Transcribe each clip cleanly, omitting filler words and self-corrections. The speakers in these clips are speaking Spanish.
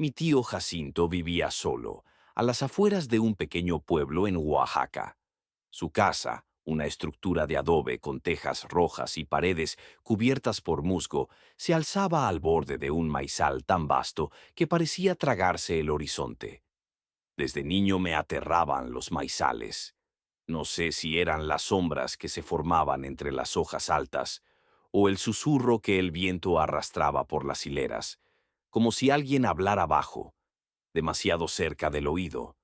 Mi tío Jacinto vivía solo, a las afueras de un pequeño pueblo en Oaxaca. Su casa, una estructura de adobe con tejas rojas y paredes cubiertas por musgo, se alzaba al borde de un maizal tan vasto que parecía tragarse el horizonte. Desde niño me aterraban los maizales. No sé si eran las sombras que se formaban entre las hojas altas o el susurro que el viento arrastraba por las hileras, como si alguien hablara bajo, demasiado cerca del oído.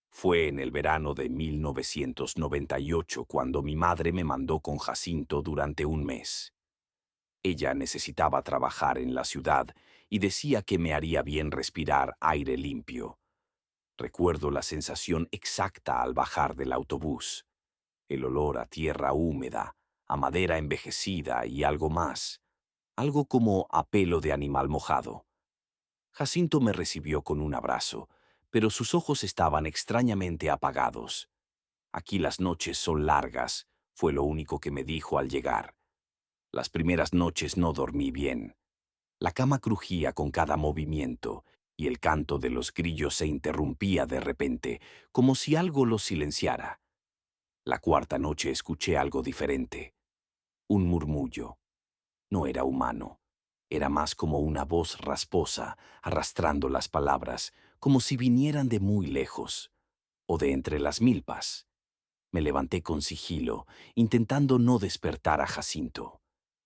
Fue en el verano de 1998 cuando mi madre me mandó con Jacinto durante un mes. Ella necesitaba trabajar en la ciudad y decía que me haría bien respirar aire limpio. Recuerdo la sensación exacta al bajar del autobús, el olor a tierra húmeda, a madera envejecida y algo más, algo como a pelo de animal mojado. Jacinto me recibió con un abrazo, pero sus ojos estaban extrañamente apagados. Aquí las noches son largas, fue lo único que me dijo al llegar. Las primeras noches no dormí bien. La cama crujía con cada movimiento y el canto de los grillos se interrumpía de repente, como si algo los silenciara. La cuarta noche escuché algo diferente. Un murmullo. No era humano. Era más como una voz rasposa, arrastrando las palabras, como si vinieran de muy lejos, o de entre las milpas. Me levanté con sigilo, intentando no despertar a Jacinto.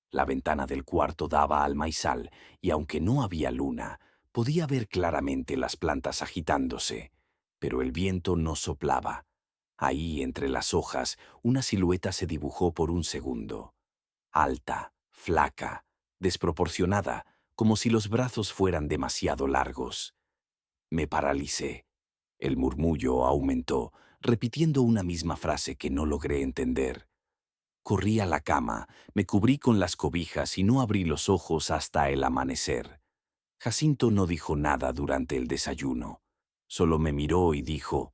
La ventana del cuarto daba al maizal, y aunque no había luna, podía ver claramente las plantas agitándose, pero el viento no soplaba. Ahí, entre las hojas, una silueta se dibujó por un segundo. Alta, flaca, desproporcionada, como si los brazos fueran demasiado largos. Me paralicé. El murmullo aumentó, repitiendo una misma frase que no logré entender. Corrí a la cama, me cubrí con las cobijas y no abrí los ojos hasta el amanecer. Jacinto no dijo nada durante el desayuno. Solo me miró y dijo: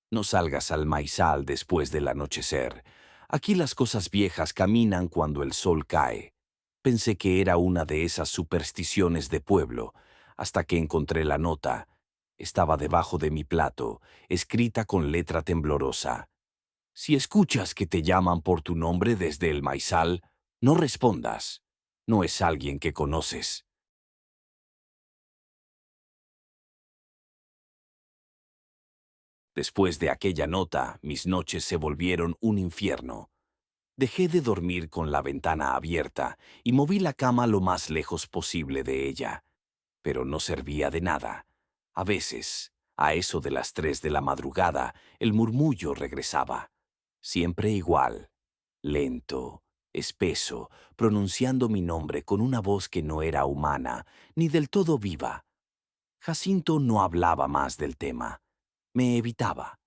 «No salgas al maizal después del anochecer. Aquí las cosas viejas caminan cuando el sol cae». Pensé que era una de esas supersticiones de pueblo, hasta que encontré la nota. Estaba debajo de mi plato, escrita con letra temblorosa. «Si escuchas que te llaman por tu nombre desde el maizal, no respondas. No es alguien que conoces». Después de aquella nota, mis noches se volvieron un infierno. Dejé de dormir con la ventana abierta y moví la cama lo más lejos posible de ella. Pero no servía de nada. A veces, a eso de las 3 de la madrugada, el murmullo regresaba. Siempre igual, lento, espeso, pronunciando mi nombre con una voz que no era humana, ni del todo viva. Jacinto no hablaba más del tema. Me evitaba.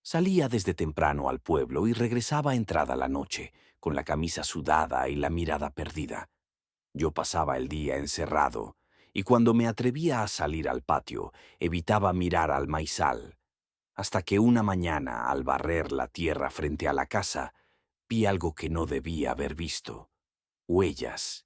Salía desde temprano al pueblo y regresaba entrada la noche, con la camisa sudada y la mirada perdida. Yo pasaba el día encerrado, y cuando me atrevía a salir al patio, evitaba mirar al maizal, hasta que una mañana, al barrer la tierra frente a la casa, vi algo que no debía haber visto. Huellas.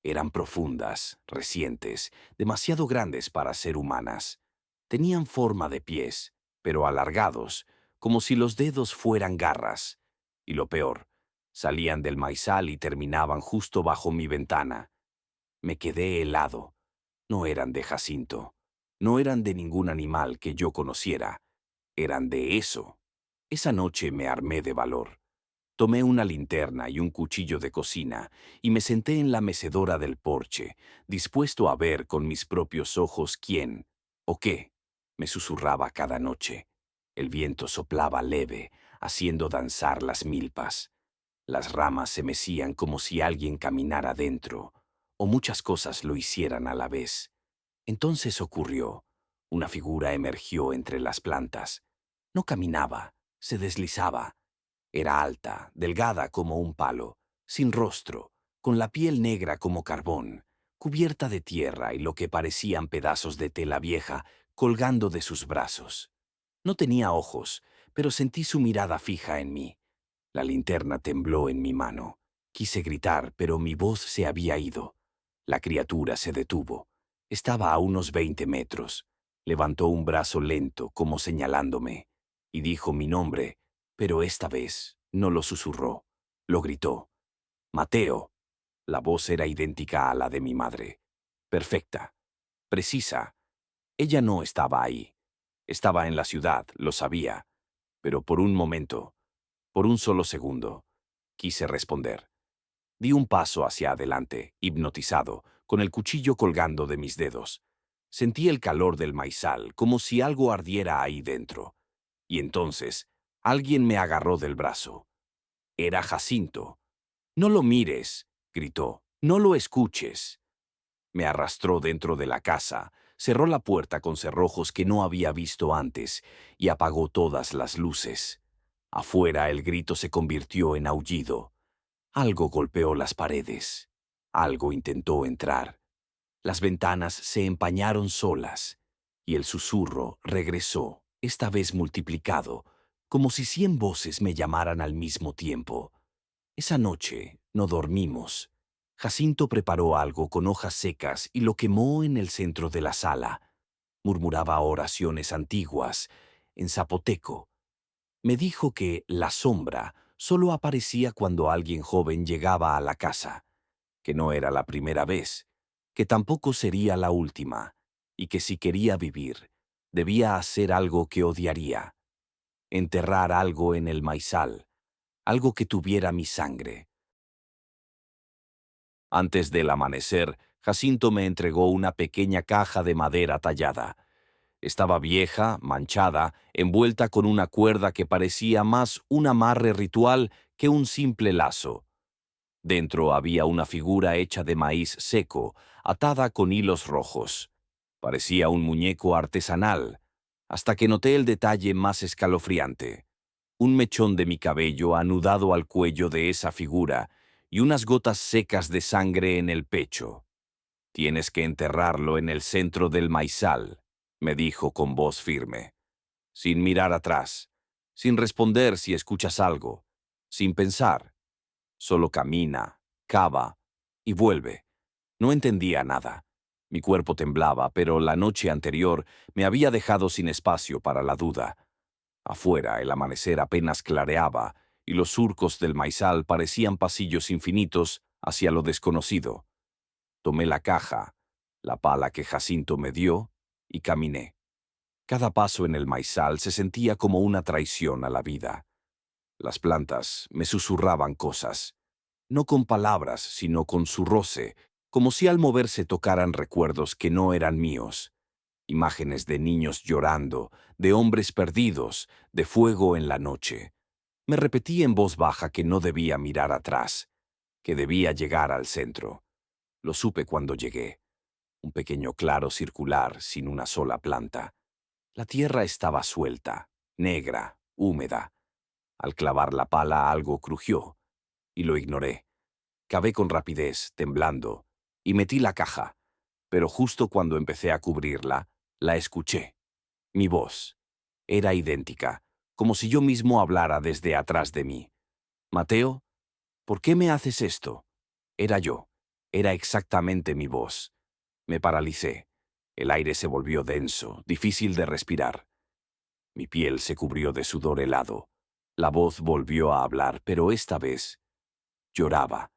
Eran profundas, recientes, demasiado grandes para ser humanas. Tenían forma de pies, pero alargados, como si los dedos fueran garras. Y lo peor, salían del maizal y terminaban justo bajo mi ventana. Me quedé helado. No eran de Jacinto. No eran de ningún animal que yo conociera. Eran de eso. Esa noche me armé de valor. Tomé una linterna y un cuchillo de cocina y me senté en la mecedora del porche, dispuesto a ver con mis propios ojos quién o qué me susurraba cada noche. El viento soplaba leve, haciendo danzar las milpas. Las ramas se mecían como si alguien caminara dentro, o muchas cosas lo hicieran a la vez. Entonces ocurrió. Una figura emergió entre las plantas. No caminaba, se deslizaba. Era alta, delgada como un palo, sin rostro, con la piel negra como carbón, cubierta de tierra y lo que parecían pedazos de tela vieja colgando de sus brazos. No tenía ojos, pero sentí su mirada fija en mí. La linterna tembló en mi mano. Quise gritar, pero mi voz se había ido. La criatura se detuvo. Estaba a unos 20 metros. Levantó un brazo lento, como señalándome, y dijo mi nombre, pero esta vez no lo susurró, lo gritó. Mateo. La voz era idéntica a la de mi madre. Perfecta, precisa. Ella no estaba ahí. Estaba en la ciudad, lo sabía. Pero por un momento, por un solo segundo, quise responder. Di un paso hacia adelante, hipnotizado, con el cuchillo colgando de mis dedos. Sentí el calor del maizal, como si algo ardiera ahí dentro. Y entonces, alguien me agarró del brazo. Era Jacinto. «No lo mires», gritó. «No lo escuches». Me arrastró dentro de la casa, cerró la puerta con cerrojos que no había visto antes y apagó todas las luces. Afuera el grito se convirtió en aullido. Algo golpeó las paredes. Algo intentó entrar. Las ventanas se empañaron solas y el susurro regresó, esta vez multiplicado, como si 100 voces me llamaran al mismo tiempo. Esa noche no dormimos. Jacinto preparó algo con hojas secas y lo quemó en el centro de la sala. Murmuraba oraciones antiguas, en zapoteco. Me dijo que la sombra solo aparecía cuando alguien joven llegaba a la casa, que no era la primera vez, que tampoco sería la última, y que si quería vivir, debía hacer algo que odiaría, enterrar algo en el maizal, algo que tuviera mi sangre. Antes del amanecer, Jacinto me entregó una pequeña caja de madera tallada. Estaba vieja, manchada, envuelta con una cuerda que parecía más un amarre ritual que un simple lazo. Dentro había una figura hecha de maíz seco, atada con hilos rojos. Parecía un muñeco artesanal, hasta que noté el detalle más escalofriante. Un mechón de mi cabello anudado al cuello de esa figura y unas gotas secas de sangre en el pecho. «Tienes que enterrarlo en el centro del maizal», me dijo con voz firme, sin mirar atrás, sin responder si escuchas algo, sin pensar. Solo camina, cava y vuelve. No entendía nada. Mi cuerpo temblaba, pero la noche anterior me había dejado sin espacio para la duda. Afuera el amanecer apenas clareaba y los surcos del maizal parecían pasillos infinitos hacia lo desconocido. Tomé la caja, la pala que Jacinto me dio, y caminé. Cada paso en el maizal se sentía como una traición a la vida. Las plantas me susurraban cosas, no con palabras, sino con su roce, como si al moverse tocaran recuerdos que no eran míos. Imágenes de niños llorando, de hombres perdidos, de fuego en la noche. Me repetí en voz baja que no debía mirar atrás, que debía llegar al centro. Lo supe cuando llegué. Un pequeño claro circular sin una sola planta. La tierra estaba suelta, negra, húmeda. Al clavar la pala algo crujió, y lo ignoré. Cavé con rapidez, temblando, y metí la caja, pero justo cuando empecé a cubrirla, la escuché. Mi voz. Era idéntica, como si yo mismo hablara desde atrás de mí. «Mateo, ¿por qué me haces esto?» Era yo. Era exactamente mi voz. Me paralicé. El aire se volvió denso, difícil de respirar. Mi piel se cubrió de sudor helado. La voz volvió a hablar, pero esta vez lloraba.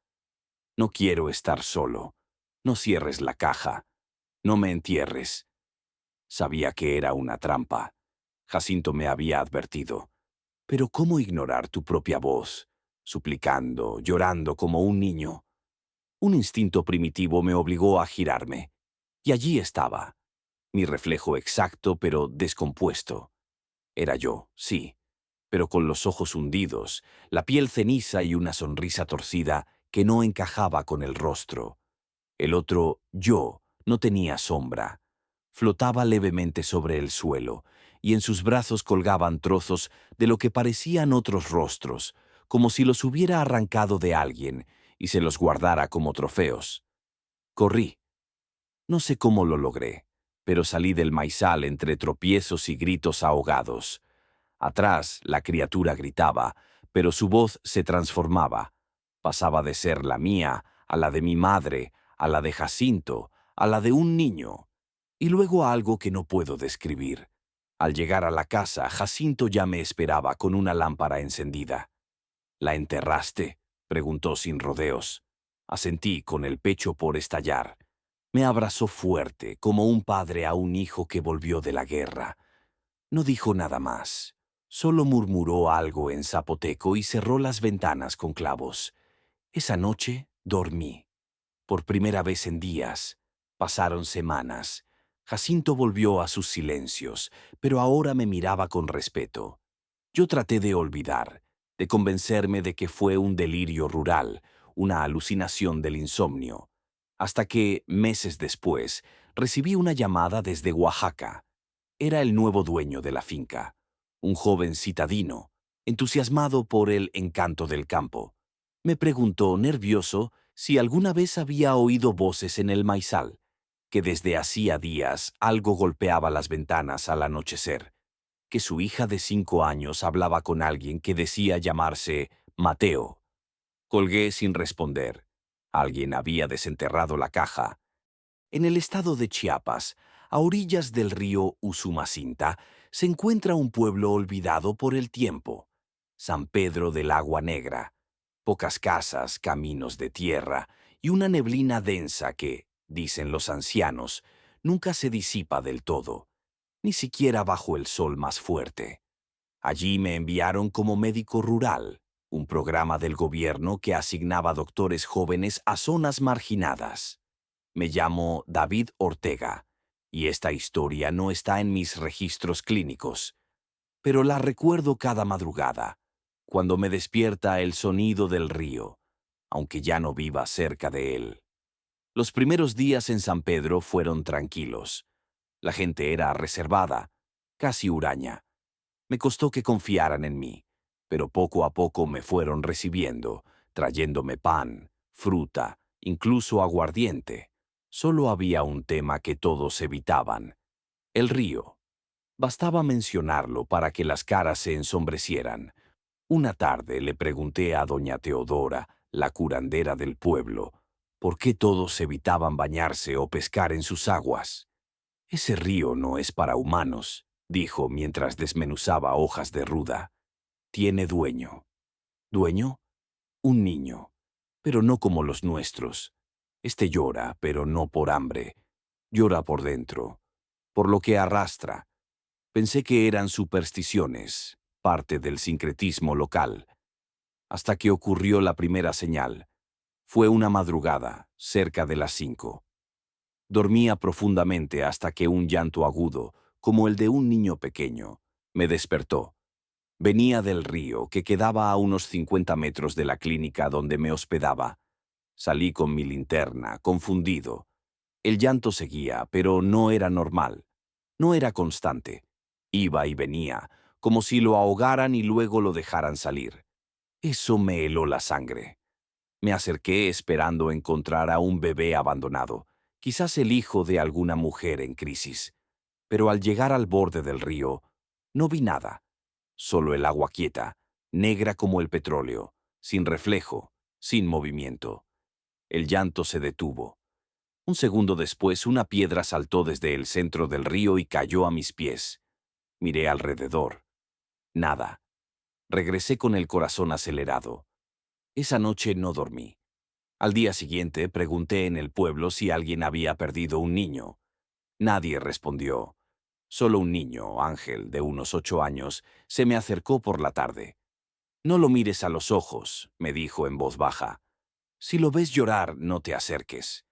«No quiero estar solo. No cierres la caja. No me entierres». Sabía que era una trampa. Jacinto me había advertido. Pero ¿cómo ignorar tu propia voz? Suplicando, llorando como un niño. Un instinto primitivo me obligó a girarme. Y allí estaba. Mi reflejo exacto, pero descompuesto. Era yo, sí, pero con los ojos hundidos, la piel ceniza y una sonrisa torcida que no encajaba con el rostro. El otro yo no tenía sombra. Flotaba levemente sobre el suelo, y en sus brazos colgaban trozos de lo que parecían otros rostros, como si los hubiera arrancado de alguien y se los guardara como trofeos. Corrí. No sé cómo lo logré, pero salí del maizal entre tropiezos y gritos ahogados. Atrás, la criatura gritaba, pero su voz se transformaba. Pasaba de ser la mía a la de mi madre, a la de Jacinto, a la de un niño. Y luego algo que no puedo describir. Al llegar a la casa, Jacinto ya me esperaba con una lámpara encendida. ¿La enterraste?, preguntó sin rodeos. Asentí con el pecho por estallar. Me abrazó fuerte, como un padre a un hijo que volvió de la guerra. No dijo nada más. Solo murmuró algo en zapoteco y cerró las ventanas con clavos. Esa noche dormí. Por primera vez en días. Pasaron semanas. Jacinto volvió a sus silencios, pero ahora me miraba con respeto. Yo traté de olvidar, de convencerme de que fue un delirio rural, una alucinación del insomnio, hasta que, meses después, recibí una llamada desde Oaxaca. Era el nuevo dueño de la finca, un joven citadino, entusiasmado por el encanto del campo. Me preguntó, nervioso, si alguna vez había oído voces en el maizal, que desde hacía días algo golpeaba las ventanas al anochecer, que su hija de 5 años hablaba con alguien que decía llamarse Mateo. Colgué sin responder. Alguien había desenterrado la caja. En el estado de Chiapas, a orillas del río Usumacinta, se encuentra un pueblo olvidado por el tiempo, San Pedro del Agua Negra. Pocas casas, caminos de tierra y una neblina densa que, dicen los ancianos, nunca se disipa del todo, ni siquiera bajo el sol más fuerte. Allí me enviaron como médico rural, un programa del gobierno que asignaba doctores jóvenes a zonas marginadas. Me llamo David Ortega, y esta historia no está en mis registros clínicos, pero la recuerdo cada madrugada, cuando me despierta el sonido del río, aunque ya no viva cerca de él. Los primeros días en San Pedro fueron tranquilos. La gente era reservada, casi huraña. Me costó que confiaran en mí, pero poco a poco me fueron recibiendo, trayéndome pan, fruta, incluso aguardiente. Solo había un tema que todos evitaban: el río. Bastaba mencionarlo para que las caras se ensombrecieran. Una tarde le pregunté a doña Teodora, la curandera del pueblo, por qué todos evitaban bañarse o pescar en sus aguas. «Ese río no es para humanos», dijo mientras desmenuzaba hojas de ruda. «Tiene dueño». ¿Dueño? Un niño, pero no como los nuestros. Este llora, pero no por hambre. Llora por dentro, por lo que arrastra. Pensé que eran supersticiones, parte del sincretismo local, hasta que ocurrió la primera señal. Fue una madrugada, cerca de las 5. Dormía profundamente hasta que un llanto agudo, como el de un niño pequeño, me despertó. Venía del río, que quedaba a unos 50 metros de la clínica donde me hospedaba. Salí con mi linterna, confundido. El llanto seguía, pero no era normal. No era constante. Iba y venía, como si lo ahogaran y luego lo dejaran salir. Eso me heló la sangre. Me acerqué esperando encontrar a un bebé abandonado, quizás el hijo de alguna mujer en crisis. Pero al llegar al borde del río, no vi nada. Solo el agua quieta, negra como el petróleo, sin reflejo, sin movimiento. El llanto se detuvo. Un segundo después, una piedra saltó desde el centro del río y cayó a mis pies. Miré alrededor. Nada. Regresé con el corazón acelerado. Esa noche no dormí. Al día siguiente pregunté en el pueblo si alguien había perdido un niño. Nadie respondió. Solo un niño, Ángel, de unos 8 años, se me acercó por la tarde. «No lo mires a los ojos», me dijo en voz baja. «Si lo ves llorar, no te acerques».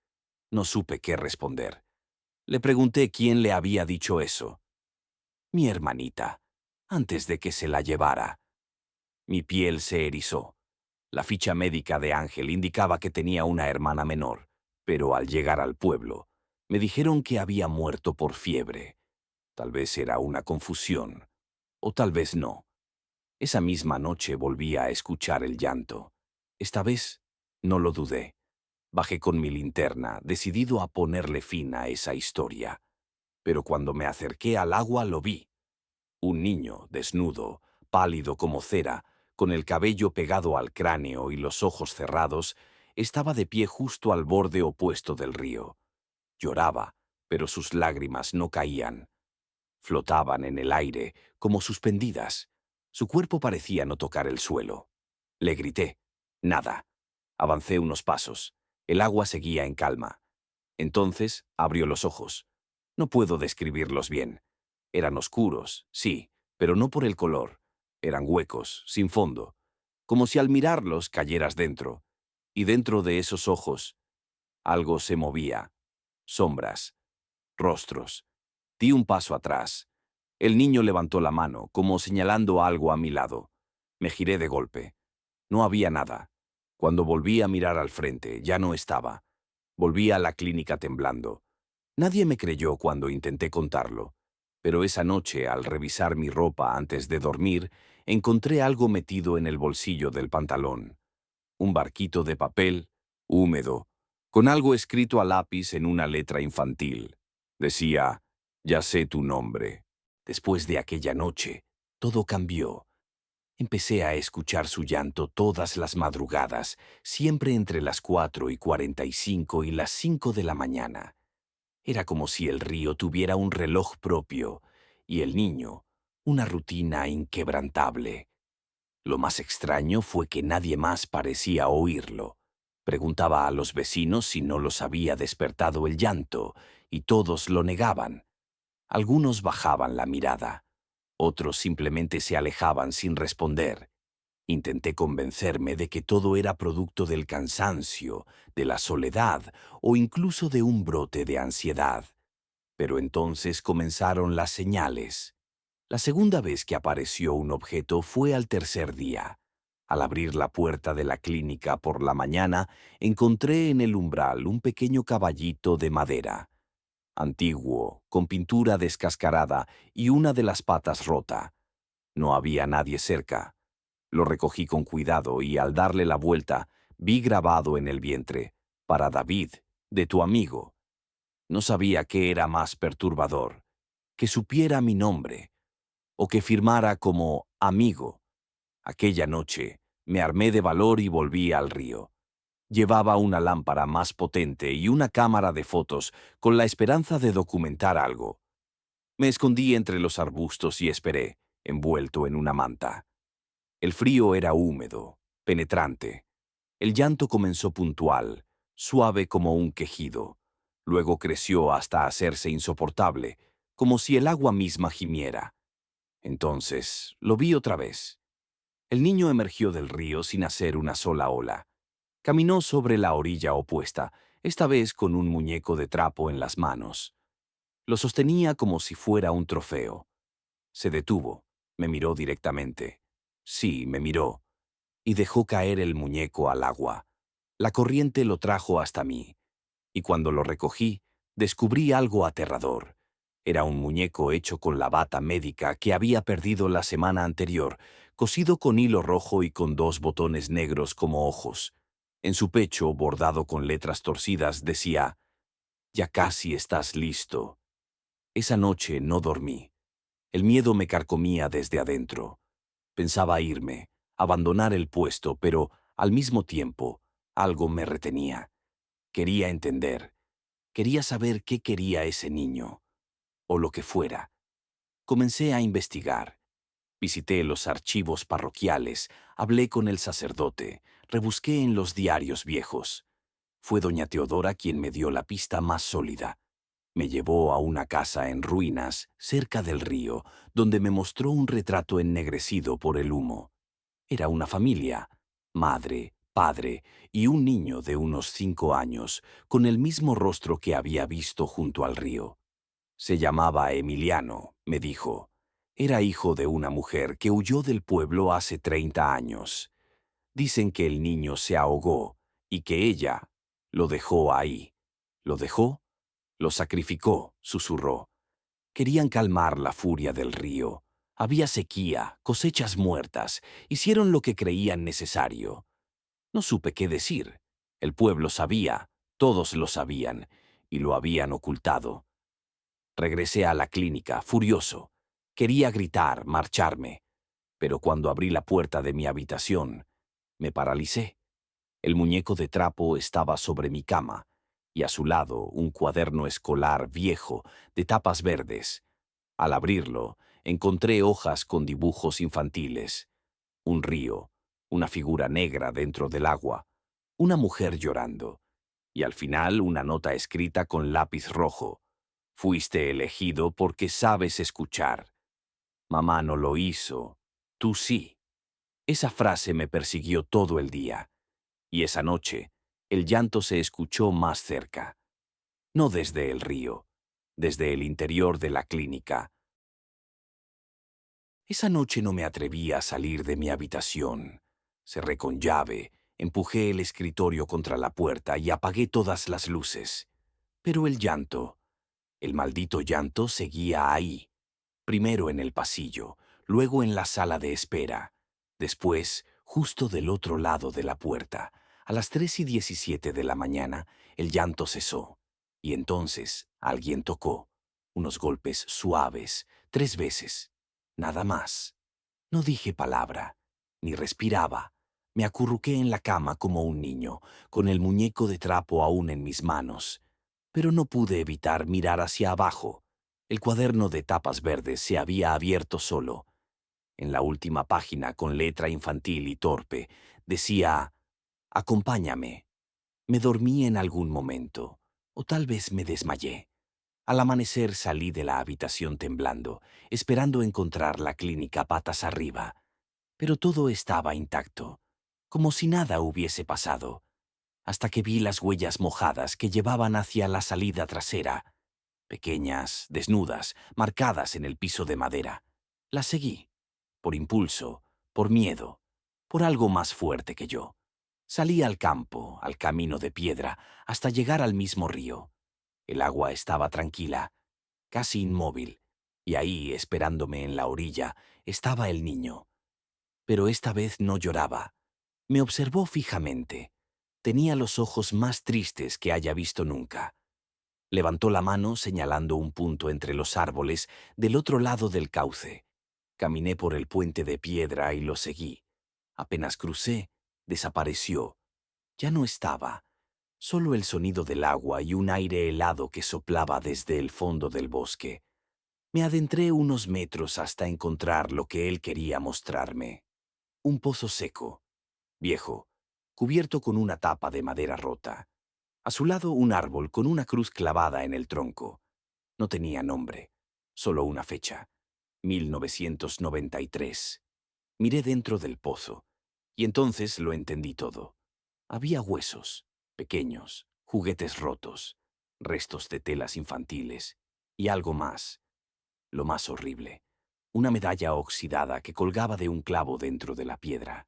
No supe qué responder. Le pregunté quién le había dicho eso. «Mi hermanita, antes de que se la llevara». Mi piel se erizó. La ficha médica de Ángel indicaba que tenía una hermana menor, pero al llegar al pueblo, me dijeron que había muerto por fiebre. Tal vez era una confusión, o tal vez no. Esa misma noche volví a escuchar el llanto. Esta vez no lo dudé. Bajé con mi linterna, decidido a ponerle fin a esa historia. Pero cuando me acerqué al agua lo vi. Un niño, desnudo, pálido como cera, con el cabello pegado al cráneo y los ojos cerrados, estaba de pie justo al borde opuesto del río. Lloraba, pero sus lágrimas no caían. Flotaban en el aire, como suspendidas. Su cuerpo parecía no tocar el suelo. Le grité. Nada. Avancé unos pasos. El agua seguía en calma. Entonces abrió los ojos. No puedo describirlos bien. Eran oscuros, sí, pero no por el color. Eran huecos, sin fondo, como si al mirarlos cayeras dentro. Y dentro de esos ojos, algo se movía. Sombras, rostros. Di un paso atrás. El niño levantó la mano, como señalando algo a mi lado. Me giré de golpe. No había nada. Cuando volví a mirar al frente, ya no estaba. Volví a la clínica temblando. Nadie me creyó cuando intenté contarlo, pero esa noche, al revisar mi ropa antes de dormir, encontré algo metido en el bolsillo del pantalón. Un barquito de papel, húmedo, con algo escrito a lápiz en una letra infantil. Decía, «Ya sé tu nombre». Después de aquella noche, todo cambió. Empecé a escuchar su llanto todas las madrugadas, siempre entre las 4:45 y las 5 de la mañana. Era como si el río tuviera un reloj propio y el niño una rutina inquebrantable. Lo más extraño fue que nadie más parecía oírlo. Preguntaba a los vecinos si no los había despertado el llanto, y todos lo negaban. Algunos bajaban la mirada, otros simplemente se alejaban sin responder. Intenté convencerme de que todo era producto del cansancio, de la soledad o incluso de un brote de ansiedad. Pero entonces comenzaron las señales. La segunda vez que apareció un objeto fue al tercer día. Al abrir la puerta de la clínica por la mañana, encontré en el umbral un pequeño caballito de madera, antiguo, con pintura descascarada y una de las patas rota. No había nadie cerca. Lo recogí con cuidado y al darle la vuelta, vi grabado en el vientre, «Para David, de tu amigo». No sabía qué era más perturbador, que supiera mi nombre o que firmara como amigo. Aquella noche me armé de valor y volví al río. Llevaba una lámpara más potente y una cámara de fotos con la esperanza de documentar algo. Me escondí entre los arbustos y esperé, envuelto en una manta. El frío era húmedo, penetrante. El llanto comenzó puntual, suave como un quejido. Luego creció hasta hacerse insoportable, como si el agua misma gimiera. Entonces lo vi otra vez. El niño emergió del río sin hacer una sola ola. Caminó sobre la orilla opuesta, esta vez con un muñeco de trapo en las manos. Lo sostenía como si fuera un trofeo. Se detuvo, me miró directamente. Sí, me miró, y dejó caer el muñeco al agua. La corriente lo trajo hasta mí, y cuando lo recogí, descubrí algo aterrador. Era un muñeco hecho con la bata médica que había perdido la semana anterior, cosido con hilo rojo y con 2 botones negros como ojos. En su pecho, bordado con letras torcidas, decía, «Ya casi estás listo». Esa noche no dormí. El miedo me carcomía desde adentro. Pensaba irme, abandonar el puesto, pero, al mismo tiempo, algo me retenía. Quería entender. Quería saber qué quería ese niño, o lo que fuera. Comencé a investigar. Visité los archivos parroquiales, hablé con el sacerdote, rebusqué en los diarios viejos. Fue doña Teodora quien me dio la pista más sólida. Me llevó a una casa en ruinas, cerca del río, donde me mostró un retrato ennegrecido por el humo. Era una familia, madre, padre y un niño de unos 5 años, con el mismo rostro que había visto junto al río. Se llamaba Emiliano, me dijo. Era hijo de una mujer que huyó del pueblo hace 30 años. Dicen que el niño se ahogó y que ella lo dejó ahí. ¿Lo dejó? Lo sacrificó, susurró. Querían calmar la furia del río. Había sequía, cosechas muertas. Hicieron lo que creían necesario. No supe qué decir. El pueblo sabía, todos lo sabían, y lo habían ocultado. Regresé a la clínica, furioso. Quería gritar, marcharme. Pero cuando abrí la puerta de mi habitación, me paralicé. El muñeco de trapo estaba sobre mi cama. y a su lado un cuaderno escolar viejo de tapas verdes. Al abrirlo, encontré hojas con dibujos infantiles, un río, una figura negra dentro del agua, una mujer llorando, y al final una nota escrita con lápiz rojo. Fuiste elegido porque sabes escuchar. Mamá no lo hizo, tú sí. Esa frase me persiguió todo el día, y esa noche el llanto se escuchó más cerca, no desde el río, desde el interior de la clínica. Esa noche no me atreví a salir de mi habitación. Cerré con llave, empujé el escritorio contra la puerta y apagué todas las luces. Pero el llanto, el maldito llanto, seguía ahí. Primero en el pasillo, luego en la sala de espera, después justo del otro lado de la puerta. A las 3:17 de la mañana, el llanto cesó. Y entonces alguien tocó, unos golpes suaves, 3 veces. Nada más. No dije palabra, ni respiraba. Me acurruqué en la cama como un niño, con el muñeco de trapo aún en mis manos. Pero no pude evitar mirar hacia abajo. El cuaderno de tapas verdes se había abierto solo. En la última página, con letra infantil y torpe, decía: «Acompáñame». Me dormí en algún momento, o tal vez me desmayé. Al amanecer salí de la habitación temblando, esperando encontrar la clínica patas arriba. Pero todo estaba intacto, como si nada hubiese pasado, hasta que vi las huellas mojadas que llevaban hacia la salida trasera, pequeñas, desnudas, marcadas en el piso de madera. Las seguí, por impulso, por miedo, por algo más fuerte que yo. Salí al campo, al camino de piedra, hasta llegar al mismo río. El agua estaba tranquila, casi inmóvil, y ahí, esperándome en la orilla, estaba el niño. Pero esta vez no lloraba. Me observó fijamente. Tenía los ojos más tristes que haya visto nunca. Levantó la mano señalando un punto entre los árboles del otro lado del cauce. Caminé por el puente de piedra y lo seguí. Apenas crucé, desapareció. Ya no estaba. Solo el sonido del agua y un aire helado que soplaba desde el fondo del bosque. Me adentré unos metros hasta encontrar lo que él quería mostrarme. Un pozo seco, viejo, cubierto con una tapa de madera rota. A su lado un árbol con una cruz clavada en el tronco. No tenía nombre, solo una fecha: 1993. Miré dentro del pozo, y entonces lo entendí todo. Había huesos, pequeños, juguetes rotos, restos de telas infantiles, y algo más, lo más horrible: una medalla oxidada que colgaba de un clavo dentro de la piedra.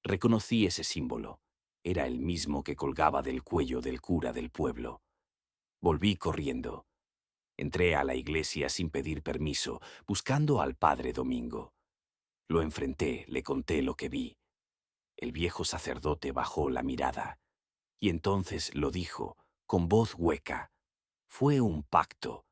Reconocí ese símbolo. Era el mismo que colgaba del cuello del cura del pueblo. Volví corriendo. Entré a la iglesia sin pedir permiso, buscando al padre Domingo. Lo enfrenté, le conté lo que vi. El viejo sacerdote bajó la mirada, y entonces lo dijo, con voz hueca: «Fue un pacto.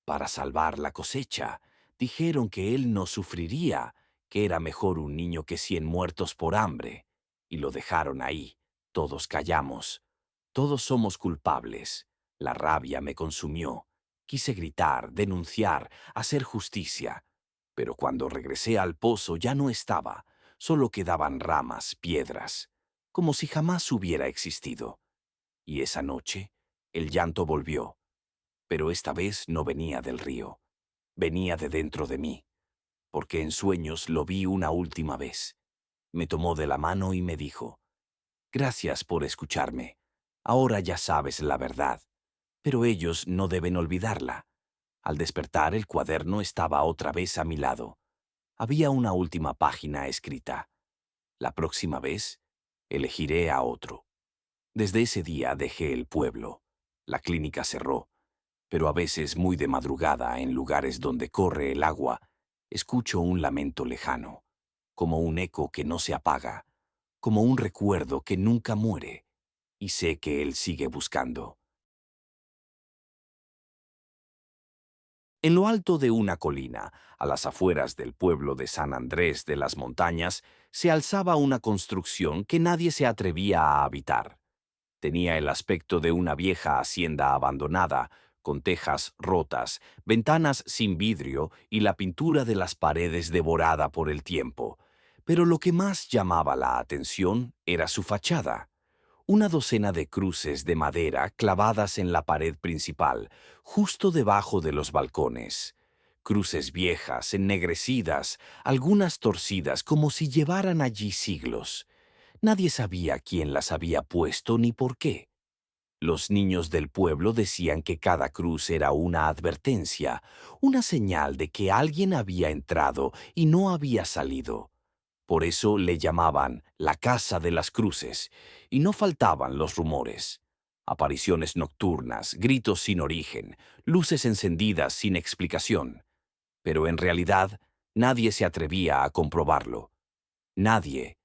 Para salvar la cosecha, dijeron que él no sufriría, que era mejor un niño que 100 muertos por hambre. Y lo dejaron ahí. Todos callamos. Todos somos culpables. La rabia me consumió. Quise gritar, denunciar, hacer justicia. Pero cuando regresé al pozo ya no estaba. Solo quedaban ramas, piedras, como si jamás hubiera existido. Y esa noche, el llanto volvió. Pero esta vez no venía del río. Venía de dentro de mí, porque en sueños lo vi una última vez. Me tomó de la mano y me dijo: «Gracias por escucharme. Ahora ya sabes la verdad, pero ellos no deben olvidarla». Al despertar, el cuaderno estaba otra vez a mi lado. Había una última página escrita: «La próxima vez, elegiré a otro». Desde ese día dejé el pueblo. La clínica cerró, pero a veces, muy de madrugada, en lugares donde corre el agua, escucho un lamento lejano, como un eco que no se apaga, como un recuerdo que nunca muere, y sé que él sigue buscando. En lo alto de una colina, a las afueras del pueblo de San Andrés de las Montañas, se alzaba una construcción que nadie se atrevía a habitar. Tenía el aspecto de una vieja hacienda abandonada, con tejas rotas, ventanas sin vidrio y la pintura de las paredes devorada por el tiempo. Pero lo que más llamaba la atención era su fachada. Una docena de cruces de madera clavadas en la pared principal, justo debajo de los balcones. Cruces viejas, ennegrecidas, algunas torcidas como si llevaran allí siglos. Nadie sabía quién las había puesto ni por qué. Los niños del pueblo decían que cada cruz era una advertencia, una señal de que alguien había entrado y no había salido. Por eso le llamaban la Casa de las Cruces, y no faltaban los rumores. Apariciones nocturnas, gritos sin origen, luces encendidas sin explicación. Pero en realidad nadie se atrevía a comprobarlo. Nadie,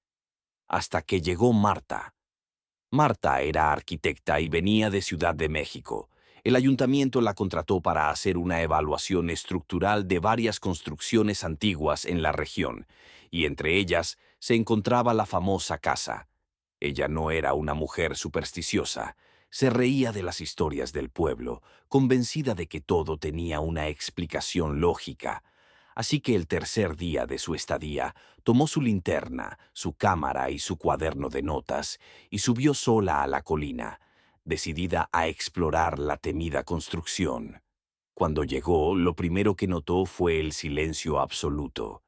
hasta que llegó Marta. Marta era arquitecta y venía de Ciudad de México. El ayuntamiento la contrató para hacer una evaluación estructural de varias construcciones antiguas en la región, y entre ellas se encontraba la famosa casa. Ella no era una mujer supersticiosa. Se reía de las historias del pueblo, convencida de que todo tenía una explicación lógica. Así que el tercer día de su estadía, tomó su linterna, su cámara y su cuaderno de notas y subió sola a la colina, decidida a explorar la temida construcción. Cuando llegó, lo primero que notó fue el silencio absoluto.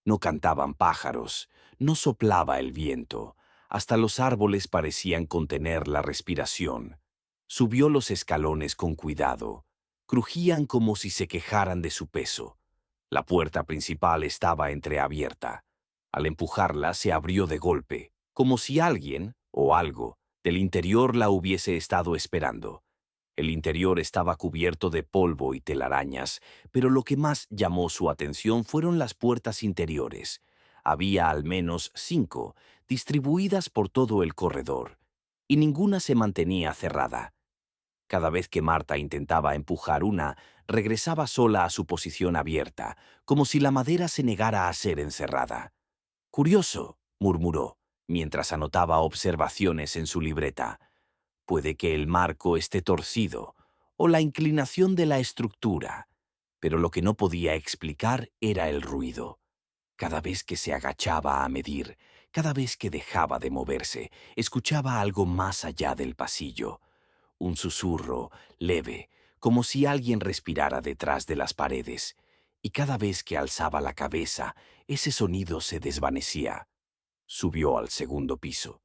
No cantaban pájaros, no soplaba el viento, hasta los árboles parecían contener la respiración. Subió los escalones con cuidado. Crujían como si se quejaran de su peso. La puerta principal estaba entreabierta. Al empujarla se abrió de golpe, como si alguien, o algo, del interior la hubiese estado esperando. El interior estaba cubierto de polvo y telarañas, pero lo que más llamó su atención fueron las puertas interiores. Había al menos 5, distribuidas por todo el corredor, y ninguna se mantenía cerrada. Cada vez que Marta intentaba empujar una, regresaba sola a su posición abierta, como si la madera se negara a ser encerrada. «Curioso», murmuró, mientras anotaba observaciones en su libreta. «Puede que el marco esté torcido, o la inclinación de la estructura», pero lo que no podía explicar era el ruido. Cada vez que se agachaba a medir, cada vez que dejaba de moverse, escuchaba algo más allá del pasillo. Un susurro leve, como si alguien respirara detrás de las paredes, y cada vez que alzaba la cabeza, ese sonido se desvanecía. Subió al segundo piso.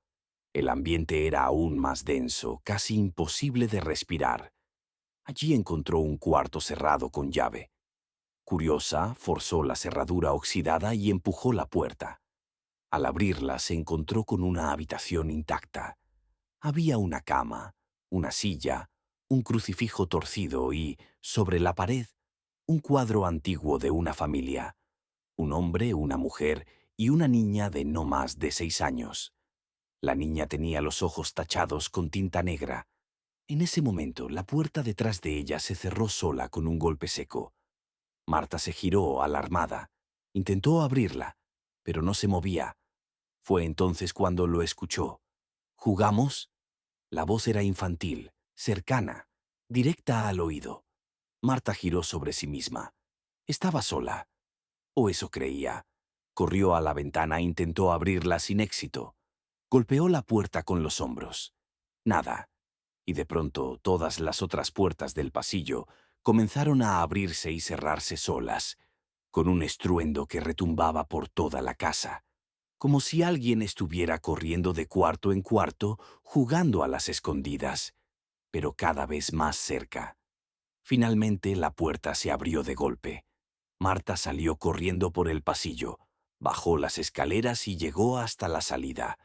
El ambiente era aún más denso, casi imposible de respirar. Allí encontró un cuarto cerrado con llave. Curiosa, forzó la cerradura oxidada y empujó la puerta. Al abrirla se encontró con una habitación intacta. Había una cama, una silla, un crucifijo torcido y, sobre la pared, un cuadro antiguo de una familia. Un hombre, una mujer y una niña de no más de 6 años. La niña tenía los ojos tachados con tinta negra. En ese momento, la puerta detrás de ella se cerró sola con un golpe seco. Marta se giró, alarmada. Intentó abrirla, pero no se movía. Fue entonces cuando lo escuchó. «¿Jugamos?». La voz era infantil, cercana, directa al oído. Marta giró sobre sí misma. Estaba sola. O eso creía. Corrió a la ventana e intentó abrirla sin éxito. Golpeó la puerta con los hombros. Nada. Y de pronto todas las otras puertas del pasillo comenzaron a abrirse y cerrarse solas, con un estruendo que retumbaba por toda la casa, como si alguien estuviera corriendo de cuarto en cuarto, jugando a las escondidas, pero cada vez más cerca. Finalmente la puerta se abrió de golpe. Marta salió corriendo por el pasillo, bajó las escaleras y llegó hasta la salida,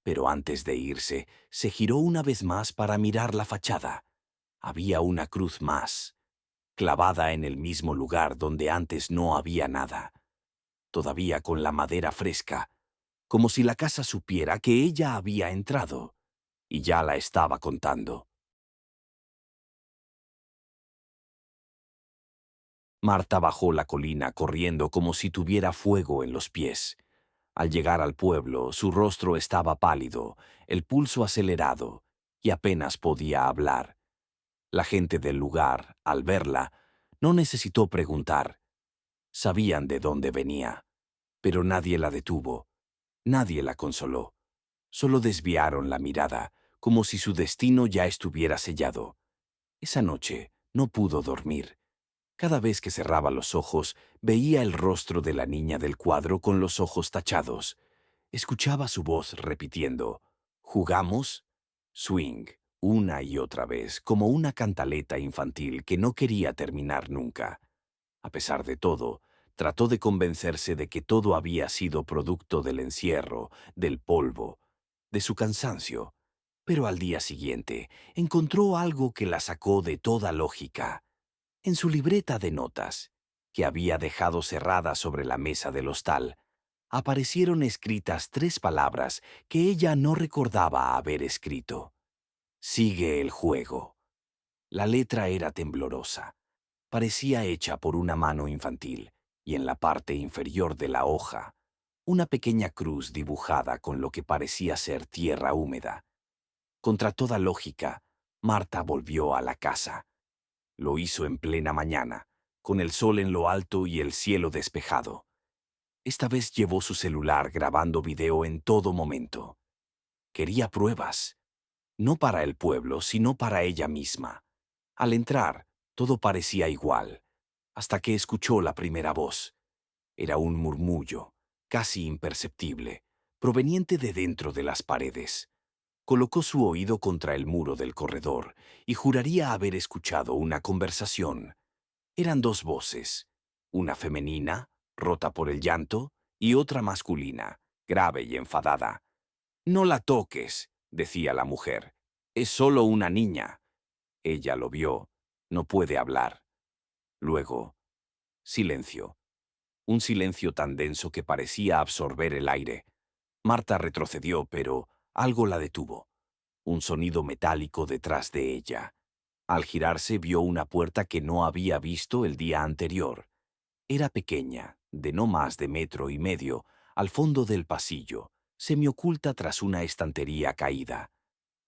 pero antes de irse, se giró una vez más para mirar la fachada. Había una cruz más, clavada en el mismo lugar donde antes no había nada, todavía con la madera fresca, como si la casa supiera que ella había entrado, y ya la estaba contando. Marta bajó la colina corriendo como si tuviera fuego en los pies. Al llegar al pueblo, su rostro estaba pálido, el pulso acelerado, y apenas podía hablar. La gente del lugar, al verla, no necesitó preguntar. Sabían de dónde venía, pero nadie la detuvo, nadie la consoló. Solo desviaron la mirada, como si su destino ya estuviera sellado. Esa noche no pudo dormir. Cada vez que cerraba los ojos, veía el rostro de la niña del cuadro con los ojos tachados. Escuchaba su voz repitiendo, «¿Jugamos?» Swing, una y otra vez, como una cantaleta infantil que no quería terminar nunca. A pesar de todo, trató de convencerse de que todo había sido producto del encierro, del polvo, de su cansancio. Pero al día siguiente encontró algo que la sacó de toda lógica. En su libreta de notas, que había dejado cerrada sobre la mesa del hostal, aparecieron escritas 3 palabras que ella no recordaba haber escrito. Sigue el juego. La letra era temblorosa. Parecía hecha por una mano infantil, y en la parte inferior de la hoja, una pequeña cruz dibujada con lo que parecía ser tierra húmeda. Contra toda lógica, Marta volvió a la casa. Lo hizo en plena mañana, con el sol en lo alto y el cielo despejado. Esta vez llevó su celular grabando video en todo momento. Quería pruebas, no para el pueblo, sino para ella misma. Al entrar, todo parecía igual, hasta que escuchó la primera voz. Era un murmullo, casi imperceptible, proveniente de dentro de las paredes. Colocó su oído contra el muro del corredor y juraría haber escuchado una conversación. Eran 2 voces, una femenina, rota por el llanto, y otra masculina, grave y enfadada. «No la toques», decía la mujer. «Es solo una niña». Ella lo vio. No puede hablar. Luego, silencio. Un silencio tan denso que parecía absorber el aire. Marta retrocedió, pero algo la detuvo. Un sonido metálico detrás de ella. Al girarse vio una puerta que no había visto el día anterior. Era pequeña, de no más de 1,5 metros, al fondo del pasillo, semioculta tras una estantería caída.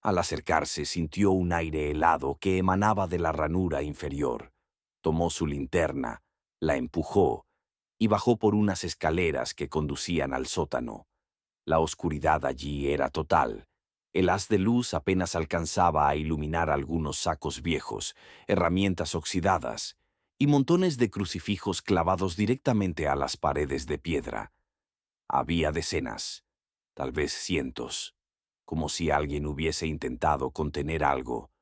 Al acercarse sintió un aire helado que emanaba de la ranura inferior. Tomó su linterna, la empujó y bajó por unas escaleras que conducían al sótano. La oscuridad allí era total. El haz de luz apenas alcanzaba a iluminar algunos sacos viejos, herramientas oxidadas y montones de crucifijos clavados directamente a las paredes de piedra. Había decenas, tal vez cientos, como si alguien hubiese intentado contener algo.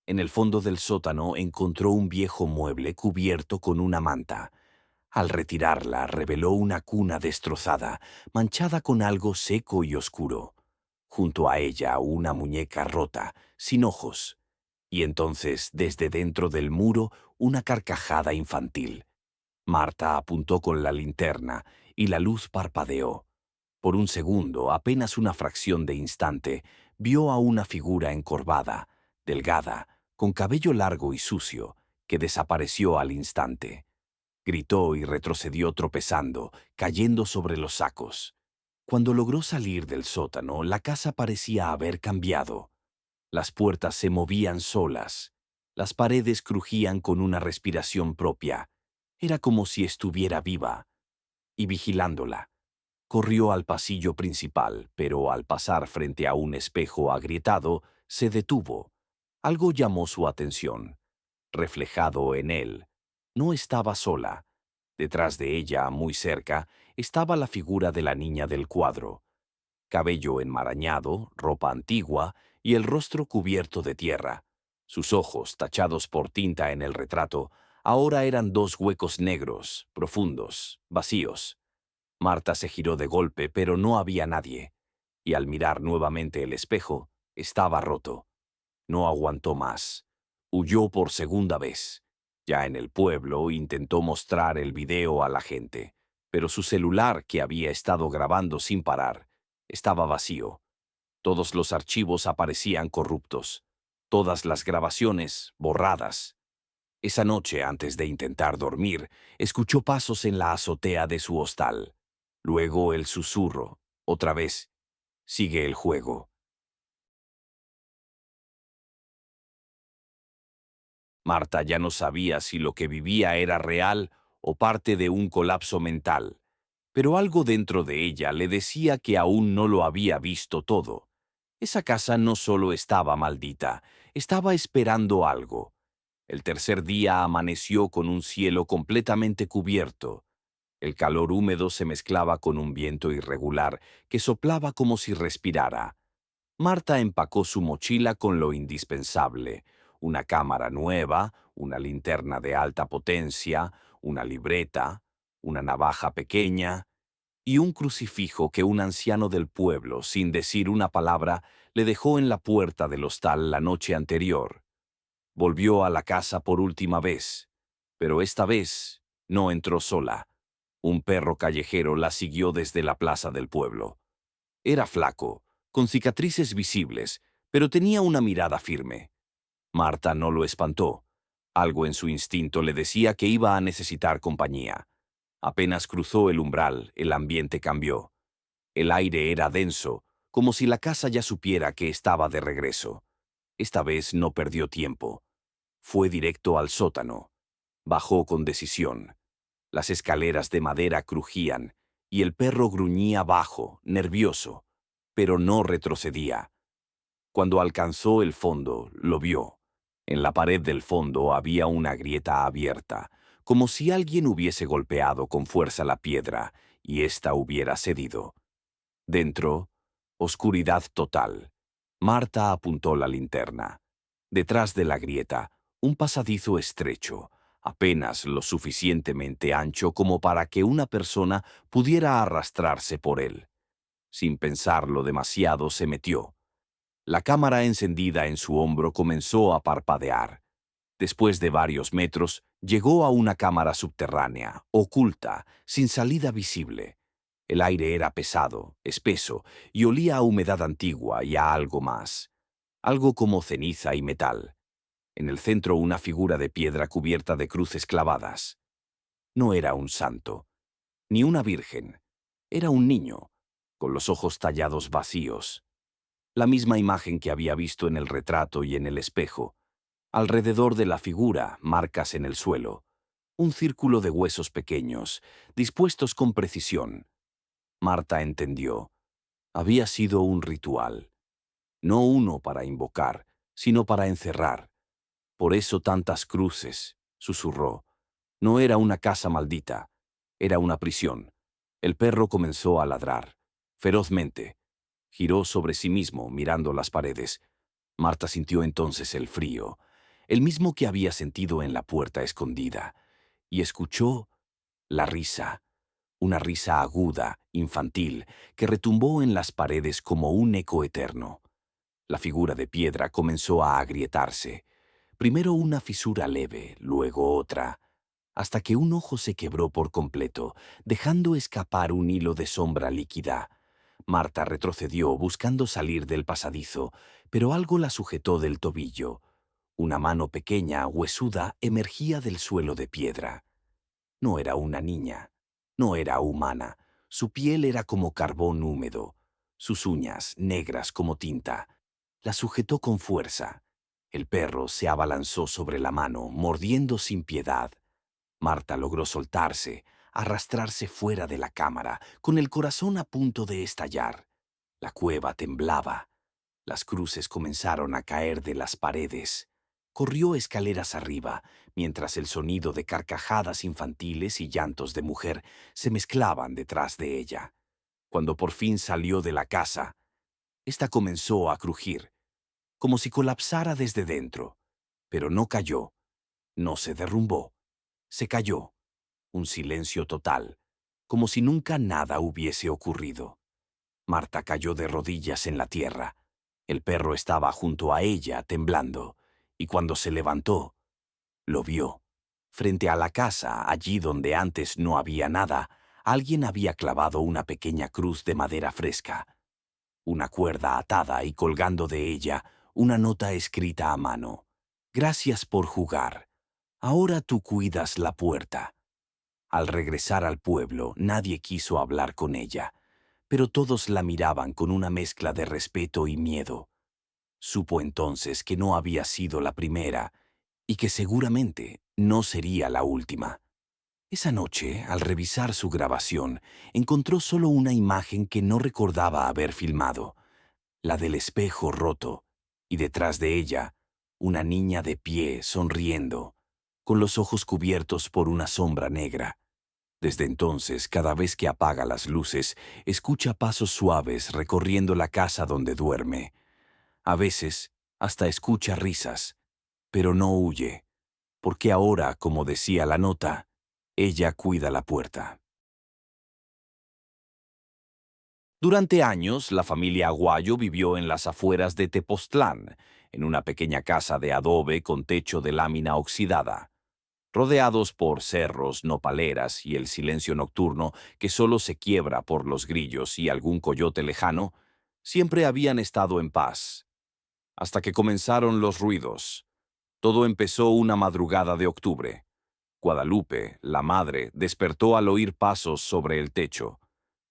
En el fondo del sótano encontró un viejo mueble cubierto con una manta. Al retirarla, reveló una cuna destrozada, manchada con algo seco y oscuro. Junto a ella una muñeca rota, sin ojos. Y entonces, desde dentro del muro, una carcajada infantil. Marta apuntó con la linterna y la luz parpadeó. Por un segundo, apenas una fracción de instante, vio a una figura encorvada, delgada, con cabello largo y sucio, que desapareció al instante. Gritó y retrocedió tropezando, cayendo sobre los sacos. Cuando logró salir del sótano, la casa parecía haber cambiado. Las puertas se movían solas. Las paredes crujían con una respiración propia. Era como si estuviera viva. Y vigilándola. Corrió al pasillo principal, pero al pasar frente a un espejo agrietado, se detuvo. Algo llamó su atención. Reflejado en él. No estaba sola. Detrás de ella, muy cerca, estaba la figura de la niña del cuadro. Cabello enmarañado, ropa antigua y el rostro cubierto de tierra. Sus ojos, tachados por tinta en el retrato, ahora eran 2 huecos negros, profundos, vacíos. Marta se giró de golpe, pero no había nadie. Y al mirar nuevamente el espejo, estaba roto. No aguantó más. Huyó por segunda vez. Ya en el pueblo intentó mostrar el video a la gente, pero su celular, que había estado grabando sin parar, estaba vacío. Todos los archivos aparecían corruptos. Todas las grabaciones borradas. Esa noche, antes de intentar dormir, escuchó pasos en la azotea de su hostal. Luego el susurro, otra vez. Sigue el juego. Marta ya no sabía si lo que vivía era real o parte de un colapso mental, pero algo dentro de ella le decía que aún no lo había visto todo. Esa casa no solo estaba maldita, estaba esperando algo. El tercer día amaneció con un cielo completamente cubierto. El calor húmedo se mezclaba con un viento irregular que soplaba como si respirara. Marta empacó su mochila con lo indispensable: una cámara nueva, una linterna de alta potencia, una libreta, una navaja pequeña y un crucifijo que un anciano del pueblo, sin decir una palabra, le dejó en la puerta del hostal la noche anterior. Volvió a la casa por última vez, pero esta vez no entró sola. Un perro callejero la siguió desde la plaza del pueblo. Era flaco, con cicatrices visibles, pero tenía una mirada firme. Marta no lo espantó. Algo en su instinto le decía que iba a necesitar compañía. Apenas cruzó el umbral, el ambiente cambió. El aire era denso, como si la casa ya supiera que estaba de regreso. Esta vez no perdió tiempo. Fue directo al sótano. Bajó con decisión. Las escaleras de madera crujían y el perro gruñía bajo, nervioso, pero no retrocedía. Cuando alcanzó el fondo, lo vio. En la pared del fondo había una grieta abierta, como si alguien hubiese golpeado con fuerza la piedra y ésta hubiera cedido. Dentro, oscuridad total. Marta apuntó la linterna. Detrás de la grieta, un pasadizo estrecho, apenas lo suficientemente ancho como para que una persona pudiera arrastrarse por él. Sin pensarlo demasiado, se metió. La cámara encendida en su hombro comenzó a parpadear. Después de varios metros, llegó a una cámara subterránea, oculta, sin salida visible. El aire era pesado, espeso, y olía a humedad antigua y a algo más. Algo como ceniza y metal. En el centro una figura de piedra cubierta de cruces clavadas. No era un santo, ni una virgen. Era un niño, con los ojos tallados vacíos. La misma imagen que había visto en el retrato y en el espejo. Alrededor de la figura, marcas en el suelo. Un círculo de huesos pequeños, dispuestos con precisión. Marta entendió. Había sido un ritual. No uno para invocar, sino para encerrar. Por eso tantas cruces, susurró. No era una casa maldita, era una prisión. El perro comenzó a ladrar, ferozmente. Giró sobre sí mismo, mirando las paredes. Marta sintió entonces el frío, el mismo que había sentido en la puerta escondida, y escuchó la risa, una risa aguda, infantil, que retumbó en las paredes como un eco eterno. La figura de piedra comenzó a agrietarse. Primero una fisura leve, luego otra, hasta que un ojo se quebró por completo, dejando escapar un hilo de sombra líquida. Marta retrocedió buscando salir del pasadizo, pero algo la sujetó del tobillo. Una mano pequeña, huesuda, emergía del suelo de piedra. No era una niña, no era humana. Su piel era como carbón húmedo, sus uñas negras como tinta. La sujetó con fuerza. El perro se abalanzó sobre la mano, mordiendo sin piedad. Marta logró soltarse, arrastrarse fuera de la cámara, con el corazón a punto de estallar. La cueva temblaba. Las cruces comenzaron a caer de las paredes. Corrió escaleras arriba, mientras el sonido de carcajadas infantiles y llantos de mujer se mezclaban detrás de ella. Cuando por fin salió de la casa, esta comenzó a crujir, como si colapsara desde dentro. Pero no cayó, no se derrumbó, se cayó. Un silencio total, como si nunca nada hubiese ocurrido. Marta cayó de rodillas en la tierra. El perro estaba junto a ella, temblando, y cuando se levantó, lo vio. Frente a la casa, allí donde antes no había nada, alguien había clavado una pequeña cruz de madera fresca. Una cuerda atada y colgando de ella, una nota escrita a mano. Gracias por jugar. Ahora tú cuidas la puerta. Al regresar al pueblo, nadie quiso hablar con ella, pero todos la miraban con una mezcla de respeto y miedo. Supo entonces que no había sido la primera y que seguramente no sería la última. Esa noche, al revisar su grabación, encontró solo una imagen que no recordaba haber filmado, la del espejo roto, y detrás de ella, una niña de pie sonriendo, con los ojos cubiertos por una sombra negra. Desde entonces, cada vez que apaga las luces, escucha pasos suaves recorriendo la casa donde duerme. A veces, hasta escucha risas, pero no huye, porque ahora, como decía la nota, ella cuida la puerta. Durante años, la familia Aguayo vivió en las afueras de Tepoztlán, en una pequeña casa de adobe con techo de lámina oxidada. Rodeados por cerros, nopaleras y el silencio nocturno que solo se quiebra por los grillos y algún coyote lejano, siempre habían estado en paz. Hasta que comenzaron los ruidos. Todo empezó una madrugada de octubre. Guadalupe, la madre, despertó al oír pasos sobre el techo.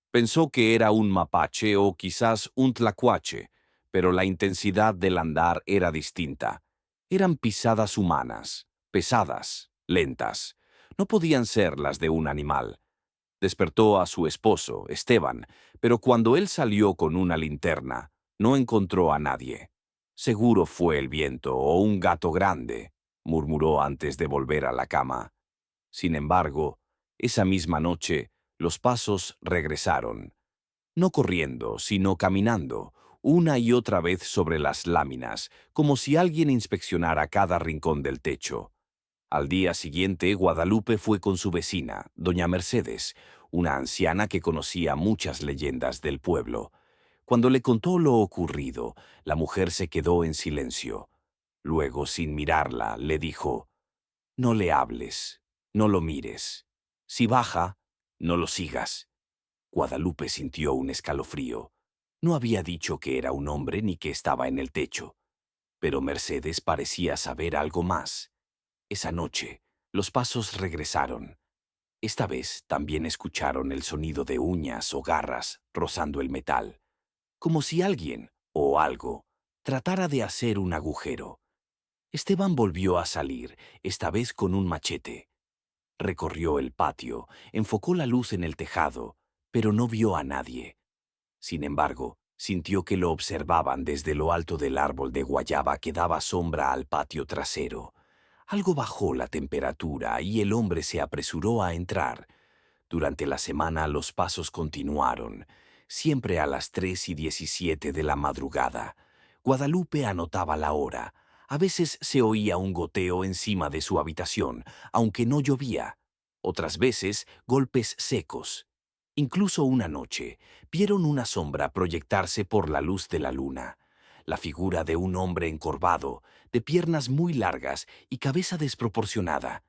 Pensó que era un mapache o quizás un tlacuache, pero la intensidad del andar era distinta. Eran pisadas humanas, pesadas, lentas. No podían ser las de un animal. Despertó a su esposo, Esteban, pero cuando él salió con una linterna, no encontró a nadie. Seguro fue el viento o un gato grande, murmuró antes de volver a la cama. Sin embargo, esa misma noche, los pasos regresaron, no corriendo, sino caminando, una y otra vez sobre las láminas, como si alguien inspeccionara cada rincón del techo. Al día siguiente, Guadalupe fue con su vecina, doña Mercedes, una anciana que conocía muchas leyendas del pueblo. Cuando le contó lo ocurrido, la mujer se quedó en silencio. Luego, sin mirarla, le dijo: «No le hables, no lo mires. Si baja, no lo sigas». Guadalupe sintió un escalofrío. No había dicho que era un hombre ni que estaba en el techo. Pero Mercedes parecía saber algo más. Esa noche, los pasos regresaron. Esta vez también escucharon el sonido de uñas o garras rozando el metal, como si alguien, o algo, tratara de hacer un agujero. Esteban volvió a salir, esta vez con un machete. Recorrió el patio, enfocó la luz en el tejado, pero no vio a nadie. Sin embargo, sintió que lo observaban desde lo alto del árbol de guayaba que daba sombra al patio trasero. Algo bajó la temperatura y el hombre se apresuró a entrar. Durante la semana los pasos continuaron, siempre a las 3:17 de la madrugada. Guadalupe anotaba la hora. A veces se oía un goteo encima de su habitación, aunque no llovía. Otras veces, golpes secos. Incluso una noche, vieron una sombra proyectarse por la luz de la luna. La figura de un hombre encorvado, de piernas muy largas y cabeza desproporcionada.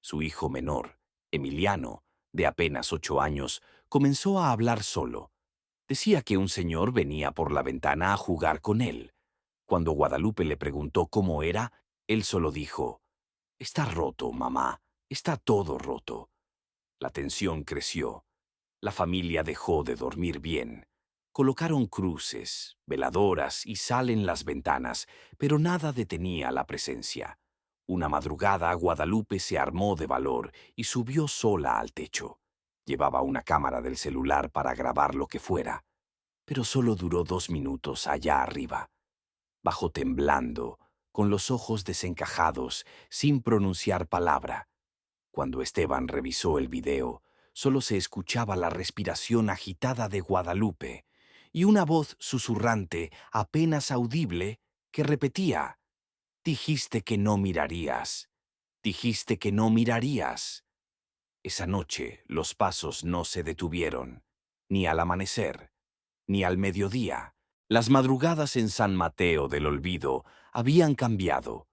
Su hijo menor, Emiliano, de apenas 8 años, comenzó a hablar solo. Decía que un señor venía por la ventana a jugar con él. Cuando Guadalupe le preguntó cómo era, él solo dijo: «Está roto, mamá, está todo roto». La tensión creció. La familia dejó de dormir bien. Colocaron cruces, veladoras y sal en las ventanas, pero nada detenía la presencia. Una madrugada, Guadalupe se armó de valor y subió sola al techo. Llevaba una cámara del celular para grabar lo que fuera, pero solo duró 2 minutos allá arriba. Bajó temblando, con los ojos desencajados, sin pronunciar palabra. Cuando Esteban revisó el video, solo se escuchaba la respiración agitada de Guadalupe y una voz susurrante, apenas audible, que repetía: «Dijiste que no mirarías. Dijiste que no mirarías». Esa noche los pasos no se detuvieron, ni al amanecer, ni al mediodía. Las madrugadas en San Mateo del Olvido habían cambiado.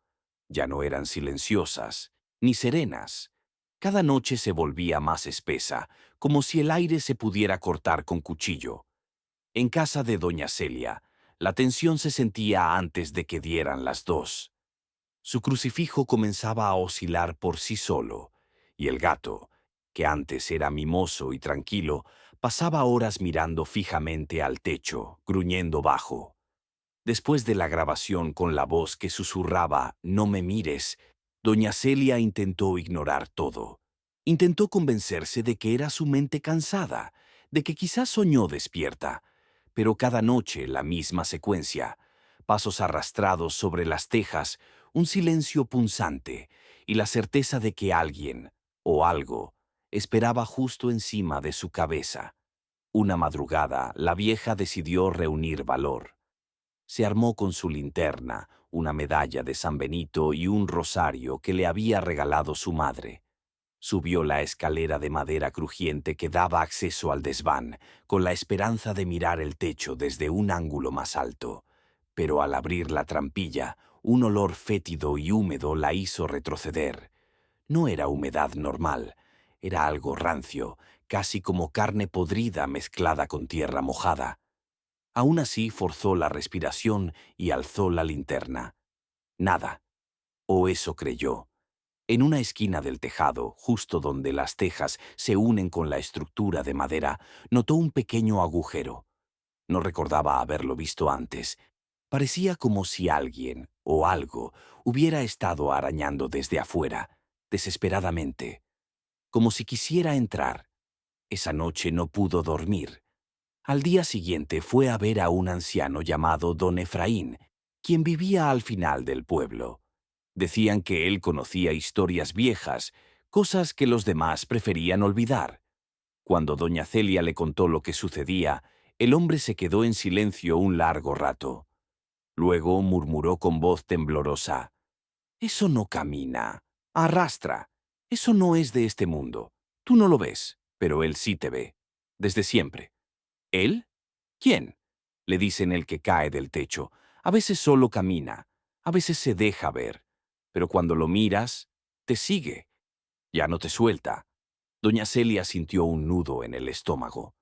Ya no eran silenciosas, ni serenas. Cada noche se volvía más espesa, como si el aire se pudiera cortar con cuchillo. En casa de doña Celia, la tensión se sentía antes de que dieran las 2. Su crucifijo comenzaba a oscilar por sí solo, y el gato, que antes era mimoso y tranquilo, pasaba horas mirando fijamente al techo, gruñendo bajo. Después de la grabación con la voz que susurraba «No me mires», Doña Celia intentó ignorar todo. Intentó convencerse de que era su mente cansada, de que quizás soñó despierta, pero cada noche la misma secuencia: pasos arrastrados sobre las tejas, un silencio punzante y la certeza de que alguien, o algo, esperaba justo encima de su cabeza. Una madrugada, la vieja decidió reunir valor. Se armó con su linterna, una medalla de San Benito y un rosario que le había regalado su madre. Subió la escalera de madera crujiente que daba acceso al desván, con la esperanza de mirar el techo desde un ángulo más alto. Pero al abrir la trampilla, un olor fétido y húmedo la hizo retroceder. No era humedad normal, era algo rancio, casi como carne podrida mezclada con tierra mojada. Aún así forzó la respiración y alzó la linterna. Nada. O eso creyó. En una esquina del tejado, justo donde las tejas se unen con la estructura de madera, notó un pequeño agujero. No recordaba haberlo visto antes. Parecía como si alguien, o algo, hubiera estado arañando desde afuera, desesperadamente, como si quisiera entrar. Esa noche no pudo dormir. Al día siguiente fue a ver a un anciano llamado don Efraín, quien vivía al final del pueblo. Decían que él conocía historias viejas, cosas que los demás preferían olvidar. Cuando doña Celia le contó lo que sucedía, el hombre se quedó en silencio un largo rato. Luego murmuró con voz temblorosa: «Eso no camina, arrastra. Eso no es de este mundo. Tú no lo ves, pero él sí te ve, desde siempre». «¿Él? ¿Quién?», le dicen el que cae del techo. A veces solo camina, a veces se deja ver, pero cuando lo miras, te sigue, ya no te suelta. Doña Celia sintió un nudo en el estómago.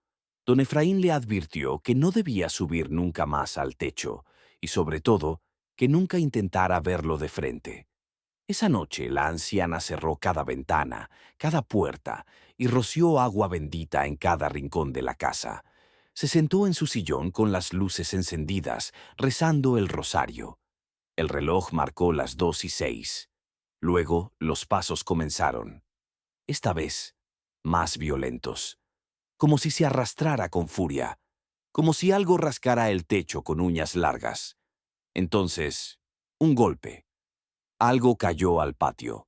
Don Efraín le advirtió que no debía subir nunca más al techo y, sobre todo, que nunca intentara verlo de frente. Esa noche la anciana cerró cada ventana, cada puerta, y roció agua bendita en cada rincón de la casa. Se sentó en su sillón con las luces encendidas, rezando el rosario. El reloj marcó las 2:06. Luego los pasos comenzaron. Esta vez, más violentos. Como si se arrastrara con furia. Como si algo rascara el techo con uñas largas. Entonces, un golpe. Algo cayó al patio.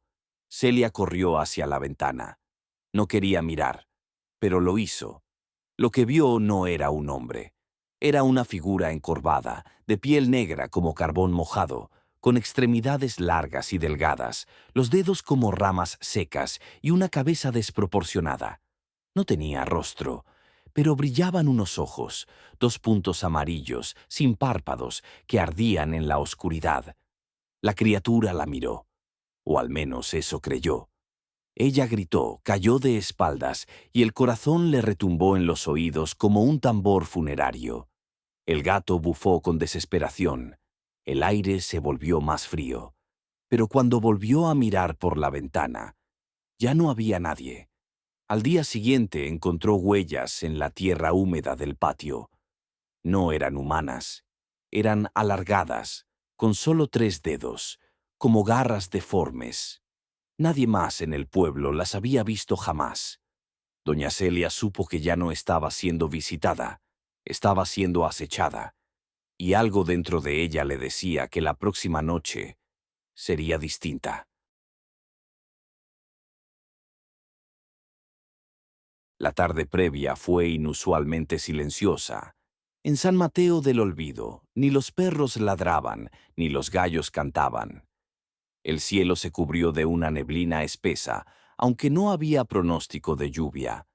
Celia corrió hacia la ventana. No quería mirar, pero lo hizo. Lo que vio no era un hombre. Era una figura encorvada, de piel negra como carbón mojado, con extremidades largas y delgadas, los dedos como ramas secas y una cabeza desproporcionada. No tenía rostro, pero brillaban unos ojos, dos puntos amarillos, sin párpados, que ardían en la oscuridad. La criatura la miró, o al menos eso creyó. Ella gritó, cayó de espaldas y el corazón le retumbó en los oídos como un tambor funerario. El gato bufó con desesperación. El aire se volvió más frío. Pero cuando volvió a mirar por la ventana, ya no había nadie. Al día siguiente encontró huellas en la tierra húmeda del patio. No eran humanas. Eran alargadas, con solo 3 dedos, como garras deformes. Nadie más en el pueblo las había visto jamás. Doña Celia supo que ya no estaba siendo visitada, estaba siendo acechada, y algo dentro de ella le decía que la próxima noche sería distinta. La tarde previa fue inusualmente silenciosa. En San Mateo del Olvido, ni los perros ladraban, ni los gallos cantaban. El cielo se cubrió de una neblina espesa, aunque no había pronóstico de lluvia.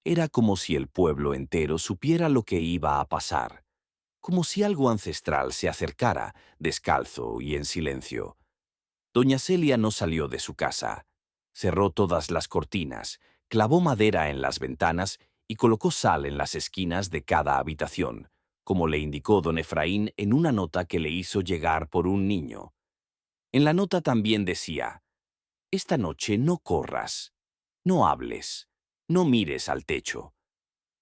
Era como si el pueblo entero supiera lo que iba a pasar, como si algo ancestral se acercara, descalzo y en silencio. Doña Celia no salió de su casa. Cerró todas las cortinas, clavó madera en las ventanas y colocó sal en las esquinas de cada habitación, como le indicó don Efraín en una nota que le hizo llegar por un niño. En la nota también decía: «Esta noche no corras, no hables, no mires al techo».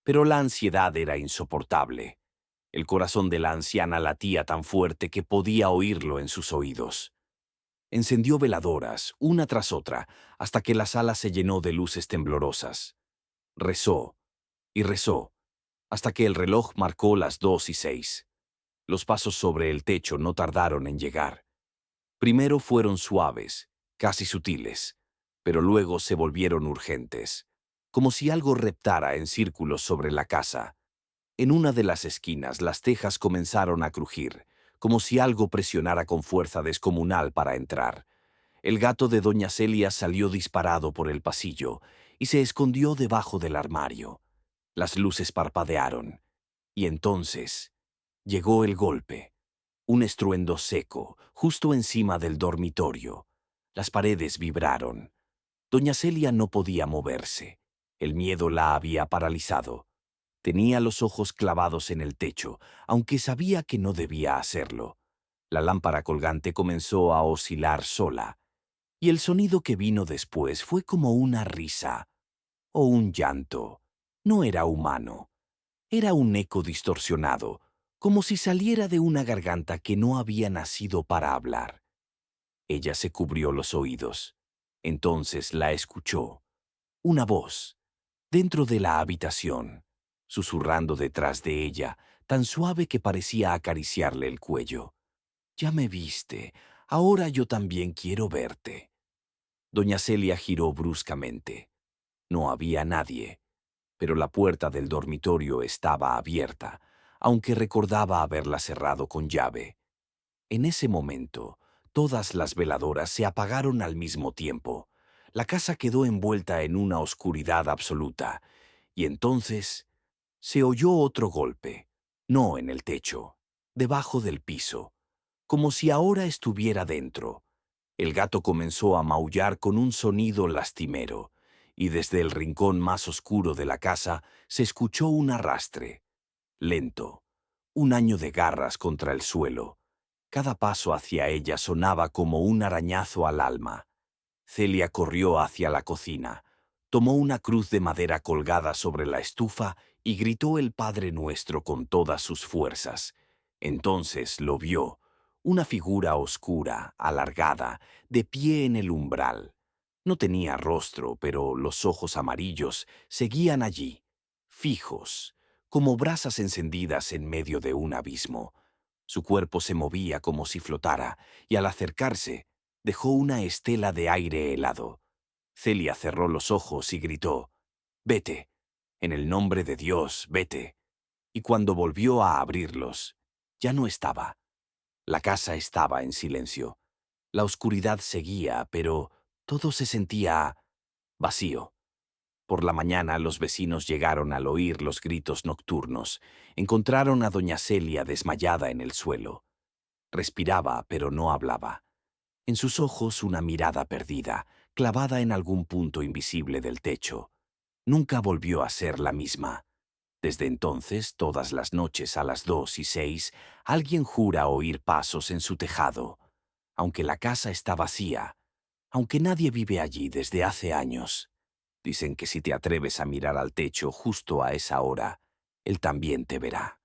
Pero la ansiedad era insoportable. El corazón de la anciana latía tan fuerte que podía oírlo en sus oídos. Encendió veladoras, una tras otra, hasta que la sala se llenó de luces temblorosas. Rezó y rezó, hasta que el reloj marcó las 2:06. Los pasos sobre el techo no tardaron en llegar. Primero fueron suaves, casi sutiles, pero luego se volvieron urgentes, como si algo reptara en círculos sobre la casa. En una de las esquinas las tejas comenzaron a crujir, como si algo presionara con fuerza descomunal para entrar. El gato de doña Celia salió disparado por el pasillo y se escondió debajo del armario. Las luces parpadearon, y entonces llegó el golpe. Un estruendo seco, justo encima del dormitorio. Las paredes vibraron. Doña Celia no podía moverse. El miedo la había paralizado. Tenía los ojos clavados en el techo, aunque sabía que no debía hacerlo. La lámpara colgante comenzó a oscilar sola, y el sonido que vino después fue como una risa o un llanto. No era humano. Era un eco distorsionado, como si saliera de una garganta que no había nacido para hablar. Ella se cubrió los oídos. Entonces la escuchó. Una voz, dentro de la habitación, susurrando detrás de ella, tan suave que parecía acariciarle el cuello. «Ya me viste, ahora yo también quiero verte». Doña Celia giró bruscamente. No había nadie, pero la puerta del dormitorio estaba abierta, aunque recordaba haberla cerrado con llave. En ese momento, todas las veladoras se apagaron al mismo tiempo. La casa quedó envuelta en una oscuridad absoluta, y entonces se oyó otro golpe, no en el techo, debajo del piso, como si ahora estuviera dentro. El gato comenzó a maullar con un sonido lastimero, y desde el rincón más oscuro de la casa se escuchó un arrastre, lento, un año de garras contra el suelo. Cada paso hacia ella sonaba como un arañazo al alma. Celia corrió hacia la cocina, tomó una cruz de madera colgada sobre la estufa y gritó el Padre Nuestro con todas sus fuerzas. Entonces lo vio, una figura oscura, alargada, de pie en el umbral. No tenía rostro, pero los ojos amarillos seguían allí, fijos, como brasas encendidas en medio de un abismo. Su cuerpo se movía como si flotara, y al acercarse, dejó una estela de aire helado. Celia cerró los ojos y gritó, «Vete, en el nombre de Dios, vete». Y cuando volvió a abrirlos, ya no estaba. La casa estaba en silencio. La oscuridad seguía, pero todo se sentía vacío. Por la mañana los vecinos llegaron al oír los gritos nocturnos. Encontraron a doña Celia desmayada en el suelo. Respiraba, pero no hablaba. En sus ojos una mirada perdida, clavada en algún punto invisible del techo. Nunca volvió a ser la misma. Desde entonces, todas las noches a las 2:06, alguien jura oír pasos en su tejado. Aunque la casa está vacía, aunque nadie vive allí desde hace años. Dicen que si te atreves a mirar al techo justo a esa hora, él también te verá.